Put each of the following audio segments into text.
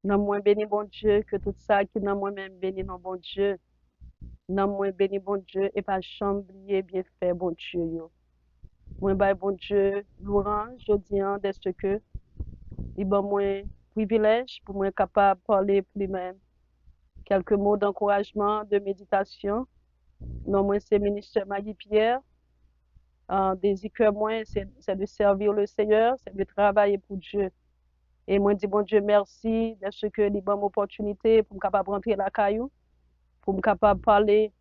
Nan mwen béni bon Dieu, que tout ça qui nan moi-même béni non bon Dieu. Nan mwen béni bon Dieu, et pas chamblier bien fait bon Dieu yo. Mwen bay bon Dieu, louange, jodi an, de ce que, li ban mwen privilège pour mwen capable parler pour lui-même. Quelques mots d'encouragement, de méditation. Non, moi, c'est ministre Maggie Pierre. Désir que moi, c'est de servir le Seigneur, c'est de travailler pour Dieu. Et moi, dis bon Dieu, merci de ce que les bonnes opportunités pour me capable rentrer la caillou, pour me capable parler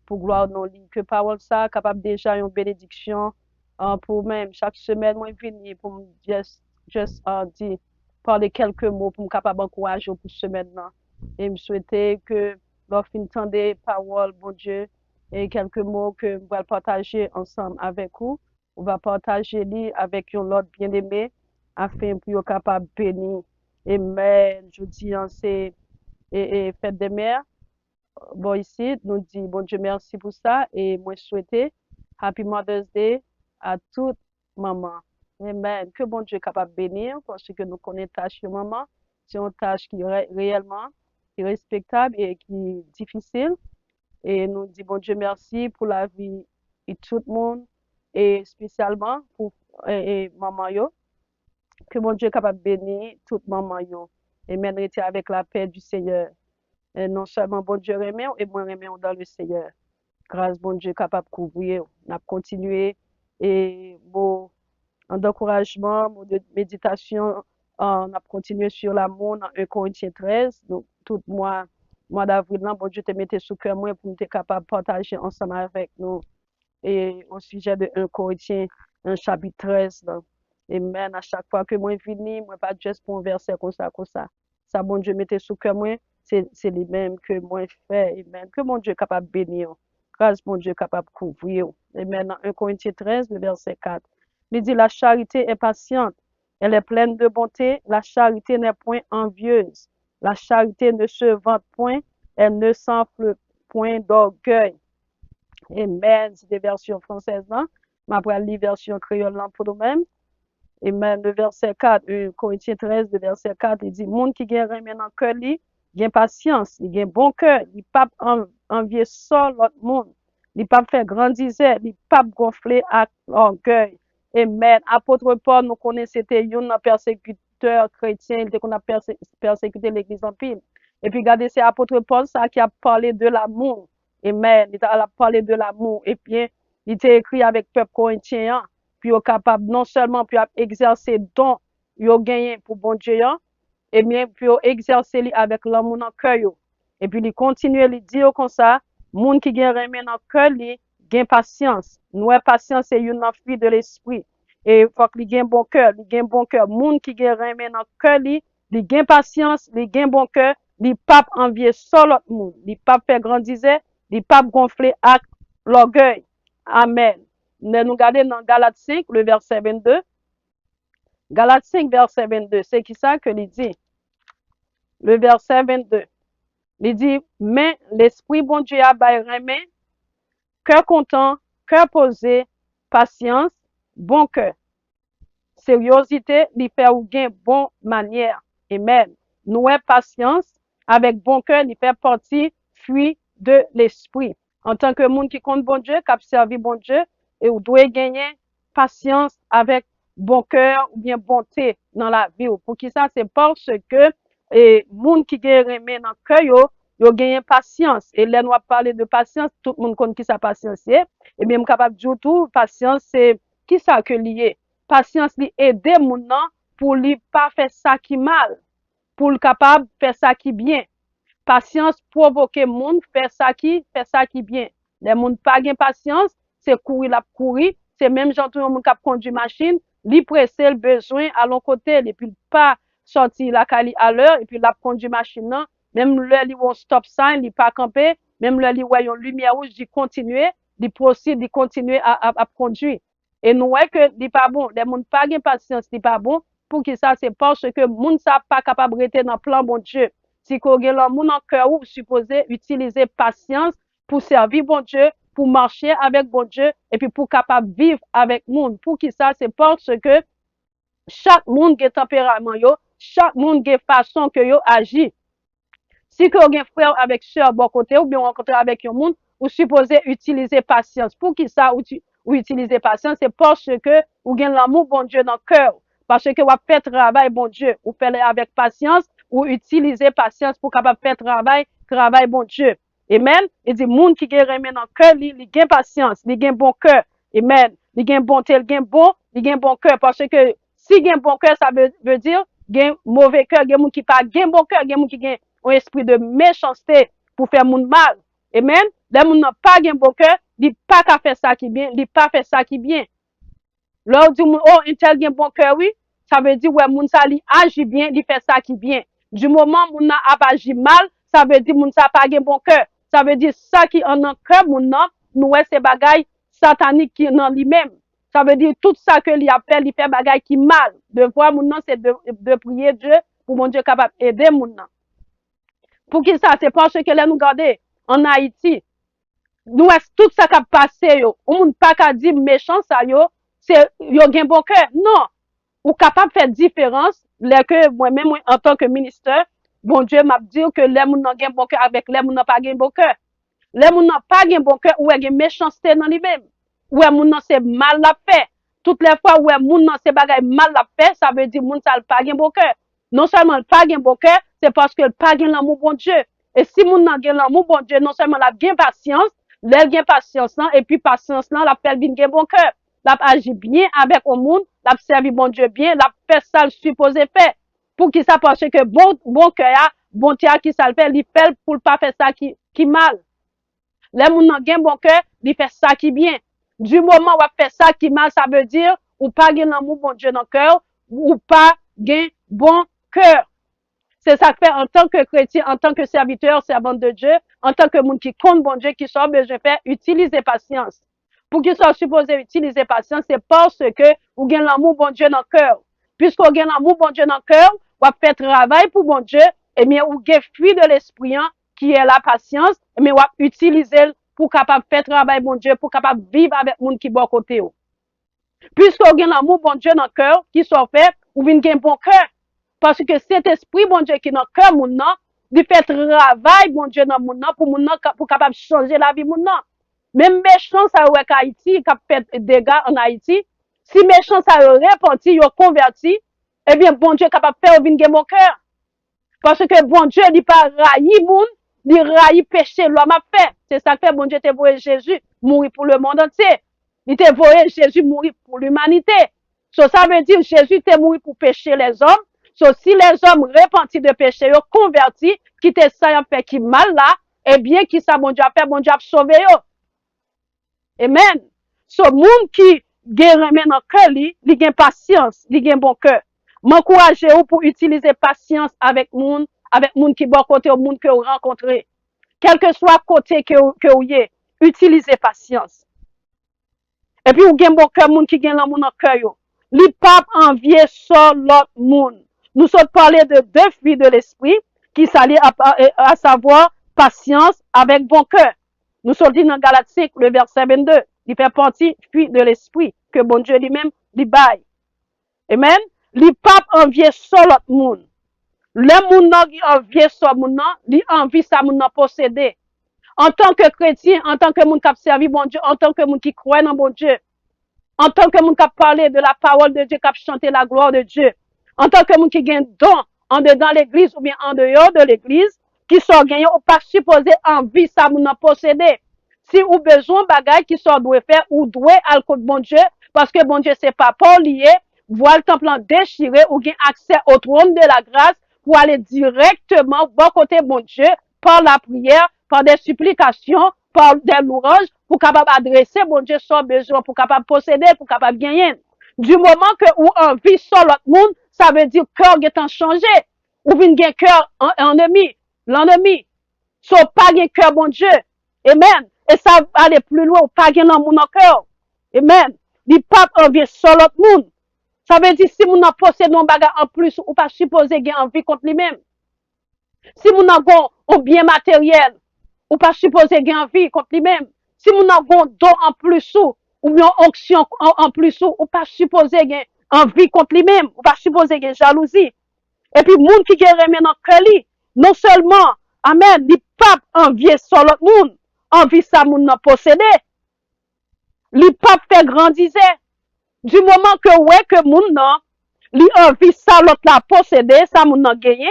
pour gloire non li. Que parole ça, capable déjà une bénédiction pour même chaque semaine, moi, venir pour me dire, parler quelques mots pour me capable encourager pour semaine là. Et me souhaiter que lorsqu'on entend des paroles, bon Dieu, et quelques mots que nous allons partager ensemble avec vous, on va partager les avec un autre bien-aimé afin pour être capable de bénir. Amen. Je dis, c'est fête des mères. Bon, ici, nous dit, bon Dieu, merci pour ça. Et moi, je souhaite Happy Mother's Day à toute maman. Amen. Que bon Dieu est capable de bénir parce que nous connaissons tâche de maman. C'est une tâche qui est réellement qui est respectable et qui est difficile. Et nous dit, bon Dieu, merci pour la vie de tout le monde et spécialement pour maman yo. Que bon Dieu est capable de bénir toute maman yo. Et même rester avec la paix du Seigneur. Et non seulement bon Dieu remet, et moi remet dans le Seigneur. Grâce bon Dieu capable de couvrir. On a continué et bon, en encouragement, bon, de méditation, on a continué sur l'amour dans 1 Corinthiens 13. Donc, tout mois d'avril, là, bon Dieu te mettait sous cœur moi pour être capable de partager ensemble avec nous. Et au sujet de 1 Corinthiens, un chapitre 13. Là. Amen. À chaque fois que moi finis, moi pas juste pour un verset comme ça, comme ça. Ça, bon Dieu mettait sous cœur moi, c'est les mêmes que moi fait. Amen. Que mon Dieu est capable de bénir. Grâce mon Dieu est capable de couvrir. Amen. Dans 1 Corinthiens 13, le verset 4. Il dit, la charité est patiente. Elle est pleine de bonté. La charité n'est point envieuse. La charité ne se vante point. Elle ne s'enfle point d'orgueil. Amen. C'est des versions françaises, non? Mais après, la version créole pour nous-mêmes. Amen. Le verset 4, 1 Corinthiens 13, le verset 4, il dit, monde qui gagne remen dans cœur li, gagne patience, il gagne bon cœur, il pas envier seul l'autre monde, il pas faire grandiser, il pas gonfler à orgueil. Amen. Apôtre Paul, nous connaissons, c'était un persécuteur chrétien, il était qu'on a persécuté l'église en pile. Et puis, regardez, c'est apôtre Paul, ça, qui a parlé de l'amour. Amen. Il a parlé de l'amour. Et puis, il était écrit avec peuple corinthien, puis yo capable non seulement puis exercer don yo gagné pour bon Dieu et bien puis yo exercer li avec l'amour dans cœur yo et puis il continue li dire comme ça monde qui gagne remet dans cœur li gagne patience nous patience c'est une fruit de l'esprit et faut qu'il gagne bon cœur il gagne bon cœur monde qui gagne remet dans cœur li gagne patience il gagne bon cœur il pas envier seul l'autre monde il pas faire grandiser il pas gonfler avec l'orgueil amen. Nous regardons dans Galates 5, le verset 22. Galates 5, verset 22, c'est qui ça que il dit? Le verset 22. Il dit, mais l'Esprit bon Dieu a remet, cœur content, cœur posé, patience, bon cœur. Sériosité, il fait ou gain bon manière. Amen. Nous avons patience, avec bon cœur, il fait partie, fruit de l'Esprit. En tant que monde qui compte bon Dieu, qui a servi bon Dieu, et vous devez gagner patience avec bon cœur ou bien bonté dans la vie. Pour qui ça, c'est parce que et monde qui gagne remet dans le cœur, yo gagne patience. Et là, nous parler de patience, tout le monde connaît qui ça patience est. Et bien, capable de dire tout, patience, c'est qui ça que lié. Patience, li aider moun nan pour lui pas faire ça qui mal, pour le capable faire ça qui bien. Patience provoquer moun faire ça qui bien. Les moun pas gen patience, c'est courir la courir, c'est même gens tout moun k'ap conduit machine, li presser le besoin à l'autre côté et puis pas sortir la cali à l'heure et puis la conduit machine nan, même le li won stop sign, li pas camper, même le li wè yon lumière rouge, di continuer, di procède, di continuer à conduire. Et nous voyons que li pas bon, les moun pas gen patience, li pas bon, pour qui ça c'est parce que moun sa pas capable rester dans plan bon Dieu. Si vous avez l'amour dans le cœur, vous supposez utiliser patience pour servir bon Dieu, pour marcher avec bon Dieu, et puis pour capable vivre avec monde. Pour qui ça, c'est parce que chaque monde qui est tempérament, chaque monde a façon que yo agit. Si que vous avez frère avec sœur bon côté ou bien rencontré avec un monde, vous supposez utiliser patience. Pour qui ça ou utiliser patience? C'est parce que vous avez l'amour bon Dieu dans le cœur. Parce que vous faites travail bon Dieu. Vous faites avec patience ou utiliser patience pour capable faire travail bon Dieu. Amen. Il dit, monde qui gagne dans le cœur, il gagne patience, il gagne bon cœur. Amen. Il gagne bonté, il gagne bon cœur. Parce que si il gagne bon cœur, ça veut dire, il gagne mauvais cœur, il y a monde qui pas gagne bon cœur, il y a monde qui gagne un esprit de méchanceté pour faire moun mal. Amen. Les moun n'a pas gagne bon cœur, il pas qu'à faire ça qui bien, il pas faire ça qui bien. Lors du moun, oh, un tel gagne bon cœur, oui, ça veut dire, ouais, moun ça li agit bien, il fait ça qui bien. Du moment moun n'a pas agi mal, ça veut dire moun ça pas gagne bon cœur. Ça veut dire ça qui en un cœur moun nan, nous c'est bagay satanique qui en lui-même. Ça veut dire tout ça que lui appelle, il fait bagay qui mal. De voir moun nan, c'est de prier Dieu pour mon Dieu capable aider moun nan. Pour qui ça? C'est parce que là nous regardons en Haïti. Nous tout ça qui a passé yo. On moun pas qu'à dire méchant ça yo, c'est yo gen bon cœur. Non. Ou capable de faire différence, les que moi-même en tant que ministère, bon Dieu m'a dit que les moun nan gen bon cœur avec les moun nan pas gen bon cœur. Les moun nan pas gen bon cœur ou gen méchanceté dans lui-même. Ou moun nan c'est mal la fait. Toutes les fois où moun nan c'est bagay mal la fait, ça veut dire moun ça pas gen bon cœur. Non seulement pas gen bon cœur, c'est parce que pas gen l'amour bon Dieu. Et si moun nan gen l'amour bon Dieu, non seulement la gen patience, l'elle gen patience et puis patience là, la fait vinn gen bon cœur. La agit bien avec au monde, la servi bon Dieu bien, la fait ça le supposé faire. Pour qu'il ça parce que bon cœur, bon Dieu qui ça le fait, il fait pour pas faire ça qui mal. Les moun nan gen bon cœur, il fait ça qui bien. Du moment où on fait ça qui mal, ça veut dire ou pas gen l'amour bon Dieu dans le cœur, ou pas gen bon cœur. C'est ça que fait en tant que chrétien, en tant que serviteur, servante de Dieu, en tant que monde qui compte bon Dieu, qui soit besoin de faire, utiliser patience. Pour qu'il soit supposé utiliser patience, c'est parce que vous avez l'amour bon Dieu dans le cœur. Puisque vous avez l'amour bon Dieu dans le cœur, vous faites travail pour bon Dieu, et bien vous avez fruit de l'esprit qui est la patience, et bien vous utiliser pour capable faire travail bon Dieu, pour capable vivre avec monde qui est bon côté. Puisque vous avez l'amour bon Dieu dans le cœur, qui soit fait, vous avez un bon cœur. Parce que cet esprit bon Dieu qui est dans le cœur, moun nan, il fait travail bon Dieu dans moun nan, pour capable changer la vie moun nan. Même méchant ça ouais Haïti, qui a fait des dégâts en Haïti, si méchant ça repenti, yo converti, eh bien bon Dieu capable faire vinn gen bon cœur. Parce que bon Dieu il pas raï moun, il raï péché l'homme a fait. C'est ça que fait bon Dieu te voyé Jésus mourir pour le monde entier. Il te voyé Jésus mourir pour l'humanité. So, ça veut dire Jésus te mourir pour pécher les hommes. So, si les hommes repentis de péché, yo converti, qui te ça fait qui mal là, eh bien qui ça bon Dieu a fait, bon Dieu a sauvé yo. Amen. So, moun qui gen remen dans cœur li gen patience, li gen bon cœur. M'encourager ou pour utiliser patience avec moun qui bon côté ou moun que vous rencontrez. Quel que soit côté que vous y utilisez patience. Et puis ou gen bon cœur moun qui gen l'amour dans cœur yo. Li pas envier sur l'autre moun. Nous sommes parlé de deux fruits de l'esprit qui s'allient à savoir patience avec bon cœur. Nous sommes dit dans Galates 5, le verset 22. Il fait partie fruit de l'esprit que bon Dieu lui-même lui baille. Amen. Li pas envier sur l'autre monde. Le moun nan qui envie sur moun nan, li envie ça moun nan posséder. En tant que chrétien, en tant que moun qui a servi bon Dieu, en tant que moun qui croit dans bon Dieu, en tant que moun qui a parlé de la parole de Dieu, qui a chanté la gloire de Dieu, en tant que moun qui gagne don en dedans l'église ou bien en dehors de l'église, qui sont gagnés ou pas supposé envie ça moun nan posséder. Si ou besoin bagay qui sont doit faire ou doit al côté bon Dieu, parce que bon Dieu c'est pas pour lier, voir le temple déchiré ou gain accès au trône de la grâce pour aller directement bon côté bon Dieu par la prière, par des supplications, par des louanges pour capable adresser bon Dieu son besoin, pour capable posséder, pour capable gagner. Du moment que ou envie sur l'autre monde, ça veut dire cœur est changé. Ou vinn gen cœur ennemi, l'ennemi. So pas gen cœur bon Dieu. Amen. Et ça va aller plus loin, ou pas gen l'amour dans cœur. Amen. Di pas envie sur l'autre monde. Ça veut dire si moun nan possède un bagage en plus, ou pas supposé gen envie contre lui-même. Si moun nan gon un bien matériel, ou pas supposé gen envie contre lui-même. Si moun nan gon don en plus ou bien onction en plus ou pas supposé gen envie contre lui-même, ou pas supposé gen jalousie. Et puis, moun qui gen remen dans cœur li, non seulement, amen, li pas envier sur l'autre moun, envie sa moun nan posséder, li pas fait grandiser. Du moment que ouais que moun nan, li envie sa l'autre la posséder, sa moun nan gagné,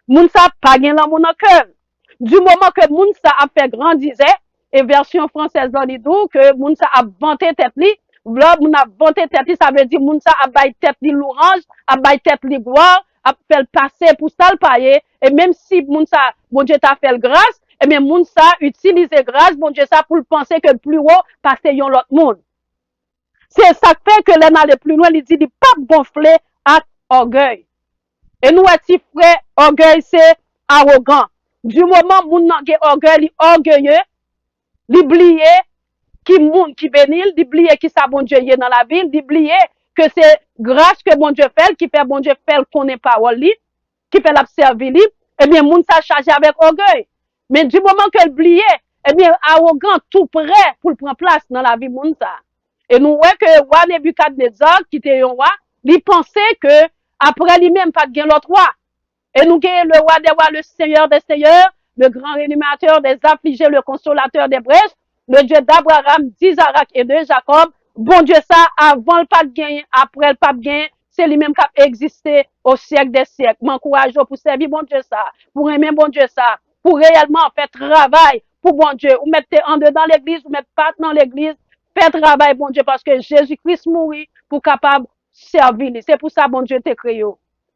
moun sa pas gen lan moun nan cœur. Du moment que moun sa a fait grandiser, et version française dans li dou, que moun sa a vanté tête li, là, moun a vanté tête li, ça veut dire moun sa a bay tête li l'orange, a bay tête li gloire, a fait le passer pour ça le payer, et même si moun sa, bon Dieu t'a fait le grâce, et bien moun sa utilise grâce, bon Dieu ça pour le penser que le plus haut, parce que yon l'autre monde. C'est ça qui fait que l'on aller plus loin, il dit, il pas gonfler à orgueil. Et nous, petit frère, orgueil, c'est arrogant. Du moment où moun nan gen orgueil, li orgueilleux, l'oublier qui moun qui bénit, l'oublier qui sa bon Dieu y est dans la ville, l'oublier que c'est grâce que bon Dieu fait, qui fait bon Dieu fait connaît parole li, qui fait l'observer li, eh bien moun sa chargé avec orgueil. Mais du moment que l'oublier, eh bien arrogant tout prêt pour le prendre place dans la vie moun sa. Et nous voyons que roi Nebukadnezar, qui était un roi, il pensait que après lui-même pas de l'autre roi. Et nous gagnons le roi des rois, le seigneur des seigneurs, le grand réanimateur des affligés, le consolateur des brèches, le Dieu d'Abraham, d'Isaac et de Jacob. Bon Dieu ça, avant le pas de gain, après le pas de gain, c'est lui-même qui a existé au siècle des siècles. M'encourage pour servir bon Dieu ça, pour aimer bon Dieu ça, pour réellement faire travail pour bon Dieu. Ou mettre en dedans l'église, ou mettre pas dans l'église, faire travail bon Dieu, parce que Jésus-Christ mourit pour capable servir. C'est pour ça bon Dieu t'a créé.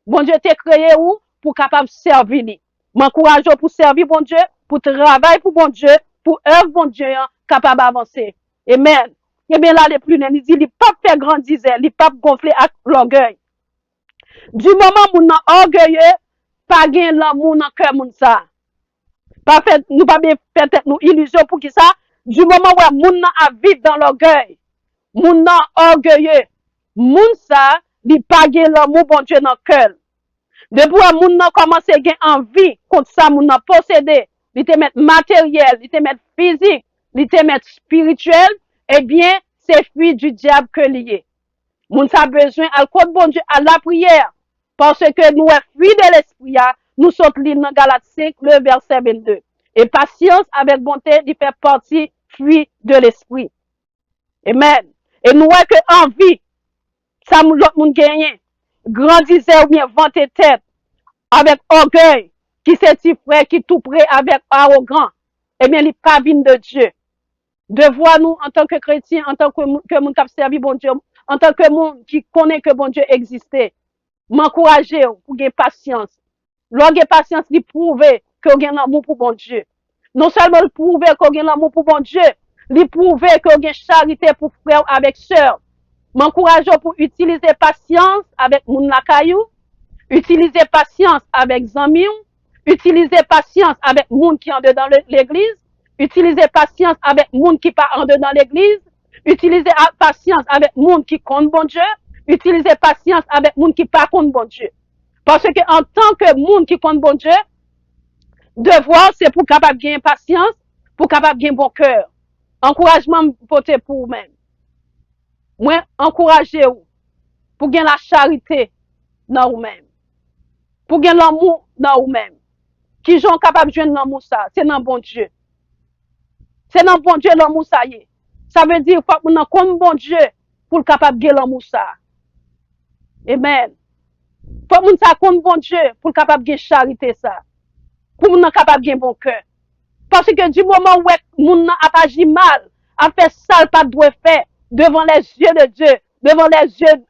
Bon Dieu t'a créé où? Pour capable servir. M'encourage pour servir bon Dieu, pour travailler pour bon Dieu, pour œuvre bon Dieu, capable d'avancer. Amen. Et bien là, les plus nés, il dit, il pas faire grandir, il pas gonfler avec l'orgueil. Du moment où nous sommes orgueilleux, pas gain l'amour dans cœur moun ça. Pas fait, nous pas bien fait nous illusion pour qui ça. Du moment où moun nan a vivre dans l'orgueil, moun nan orgueilleux, moun ça, il pas gain l'amour bon Dieu dans cœur. Depuis que moun nan commence à gagner envie contre ça, moun nan posséder, il te mettre matériel, il te mettre physique, il te mettre spirituel, eh bien, c'est fruit du diable que lié. Moun sa besoin à côté bon Dieu à la prière, parce que nous est fruit de l'esprit, nous sommes dans Galates 5, le verset 22. Et patience avec bonté, il fait partie fruit de l'esprit. Amen. Et nous voyons que envie, ça l'autre moun gagne, grandissait ou bien vanter tête, avec orgueil, qui c'est petit frère, qui tout près avec arrogant, eh bien, il pas vine de Dieu. Devoir nous, en tant que chrétien, en tant que moun qui a servi bon Dieu, en tant que moun qui connaît que bon Dieu existait, m'encourager pour gagner patience. Lorsque gagner patience, il prouve que vous avez l'amour pour bon Dieu. Non seulement il prouve que vous avez l'amour pour bon Dieu, il prouve que vous avez charité pour frère avec sœur. M'encourageons pour utiliser patience avec moun lakayou, utiliser patience avec zami, utiliser patience avec moun qui en dedans l'église, utiliser patience avec moun qui pas en dedans l'église, utiliser patience avec moun qui compte bon Dieu, utiliser patience avec moun qui pas compte bon Dieu. Parce que en tant que moun qui compte bon Dieu, devoir c'est pour capable gagner patience, pour capable gagner bon cœur. Encouragement porter pour vous-même. Moi, encourager vous pour gagner la charité dans vous-même. Pour gagner l'amour dans vous-même. Qui sont capables de joindre l'amour ça, c'est dans bon Dieu. C'est dans bon Dieu l'amour ça y est. Ça veut dire faut que nous comme bon Dieu pour capable de gagner l'amour ça. Amen. Faut que nous comme bon Dieu pour capable de gagner charité ça. Pour nous capable de gagner bon cœur. Parce que du moment où nous a agi mal, a fait ça pas doit faire devant les yeux de Dieu, devant les yeux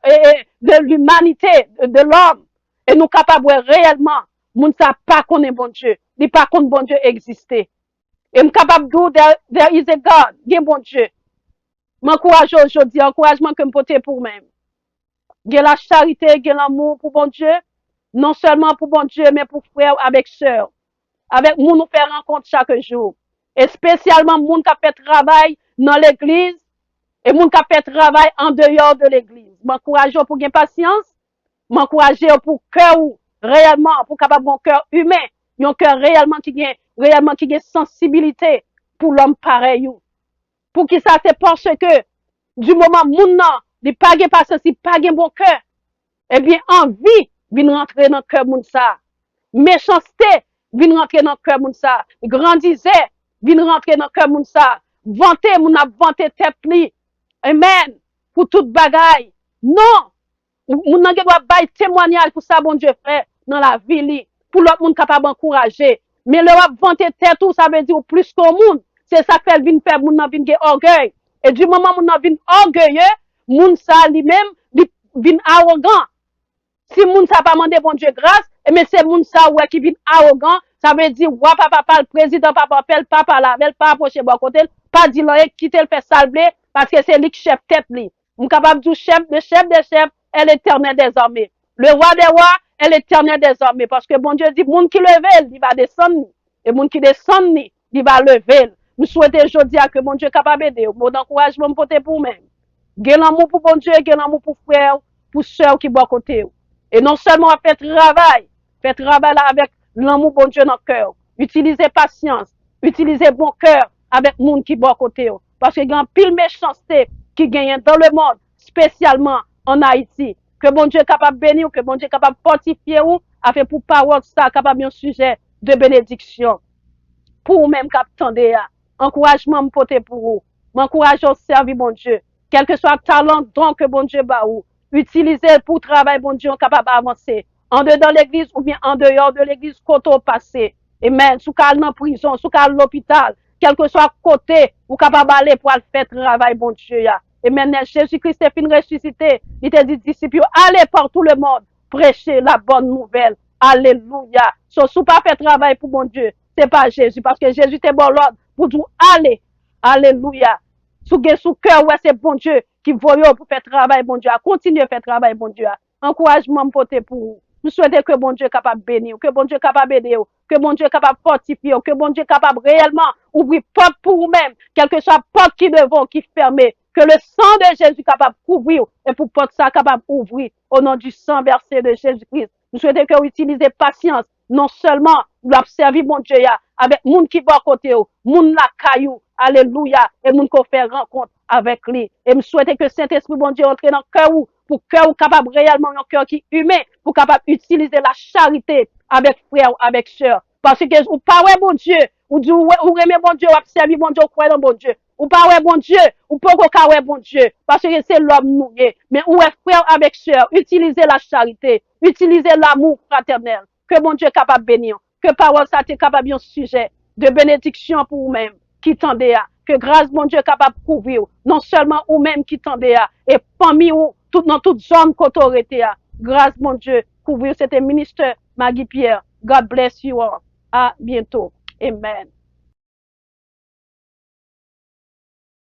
de l'humanité, de l'homme, et nous capables réellement, nous ne pas connaître bon Dieu, ni pas connaître bon Dieu exister. Et nous capable de dire, there is a God, bien bon Dieu. M'encourage aujourd'hui, encouragement que me porter pour même. J'ai la charité, j'ai l'amour pour bon Dieu, non seulement pour bon Dieu, mais pour frère avec sœur. Avec nous, nous faire rencontre chaque jour. Et spécialement, moun qui fait travail dans l'église, et moun qui fait travail en dehors de l'église. M'encourage pour gagner patience, m'encourage pour cœur réellement, pour capable bon cœur humain, un cœur réellement qui gagne sensibilité pour l'homme pareil. Pour qui ça, c'est parce que, du moment moun nan, il pas gagne patience, il pas gagne bon cœur, eh bien, envie vin rentrer dans cœur moun ça. Méchanceté, vin rentrer dans cœur moun ça. Grandisait, vin rentrer dans cœur moun ça. Vanter, moun a vanter tête li. Amen. Pour toute bagaille. Non. Moun nan gen doit bay témoignage pour ça bon Dieu fait dans la vie li. Pour l'autre moun capable encourager. Mais le wap vanter tête tout ça veut dire plus qu'au monde. C'est ça fait vin faire moun nan vin gen orgueil. Et du moment moun nan vin orgueilleux, moun sa lui-même vin arrogant. Si moun sa pas mandé bon Dieu grâce, mais c'est moun sa ouais qui vient arrogant, ça veut dire ouais papa le président papa la belle pas approcher bon côté, pas dire là quitter le fait salbler parce que c'est lui qui chef tête li. On capable du chef des chefs, est l'éternel des armées. Le roi des rois est l'éternel des armées parce que bon Dieu dit moun qui lever, il va descendre et moun qui descend, il va lever. Nous souhaitons aujourd'hui que bon Dieu capable aider, bon encouragement porter pour même. Gen l'amour pour bon Dieu, gen l'amour pour frère, pour sœur qui bon côté. Et non seulement fait travail là avec l'amour bon Dieu dans le cœur. Utilisez patience, utilisez bon cœur avec monde qui bon côté. Parce que il y a un pile méchanceté qui gagne dans le monde, spécialement en Haïti. Que bon Dieu est capable de bénir, que bon Dieu est capable de fortifier ou, afin pour parole ça, capable un sujet de bénédiction. Pour vous-même qui attendez, encouragement me porter pour vous. M'encourage au servir bon Dieu. Quel que soit le talent, don que bon Dieu ba ou. Utilisez pour travail, bon Dieu, capable d'avancer. En dedans de l'église ou bien en dehors de l'église, côté passé. Amen. Sous calme en prison, sous calme l'hôpital, quel que soit côté, ou capable d'aller pour faire travail, bon Dieu. Amen. Jésus-Christ est fin ressuscité. Il te dit, disciples, allez par tout le monde, prêcher la bonne nouvelle. Alléluia. Sous pas faire travail pour bon Dieu, c'est pas Jésus, parce que Jésus est bon l'ordre pour dire, allez. Alléluia. Sous cœur, ouais, c'est bon Dieu qui voyait pour faire travail, bon Dieu, à continuer à faire travail, bon Dieu. Encouragement me porter pour vous. Nous souhaitons que bon Dieu est capable de bénir, que bon Dieu est capable d'aider, que bon Dieu est capable de fortifier, que bon Dieu est capable réellement ouvrir porte pour vous-même, quelle que soit porte qui devant, qui fermée, que le sang de Jésus est capable de couvrir et pour porte ça capable d'ouvrir au nom du sang versé de Jésus-Christ. Nous souhaitons que vous utilisez patience, non seulement vous observez mon Dieu avec moun qui va côté, moun la caillou, alléluia, et moun qu'on fait rencontre avec lui. Et me souhaiter que Saint-Esprit, bon Dieu, entre dans le cœur pour cœur capable réellement un cœur qui est humain, pour capable utiliser la charité avec frère, avec sœur. Parce que ou pas ouais bon Dieu, ou dit ou aimer bon Dieu, ou observer bon Dieu, ou croire dans bon Dieu. Ou pas ouais bon Dieu, ou pas ouais bon Dieu, parce que c'est l'homme nous. Mais ou est frère avec sœur, utilisez la charité, utilisez l'amour fraternel, que bon Dieu est capable de bénir, que parole ça est capable de un sujet de bénédiction pour vous-même, qui tendez à, que grâce bon Dieu est capable de couvrir, non seulement vous-même qui tendez à, et parmi vous, dans toute zone qu'autorité à, grâce bon Dieu, couvrir, c'était ministre Maggie Pierre. God bless you all. À bientôt. Amen.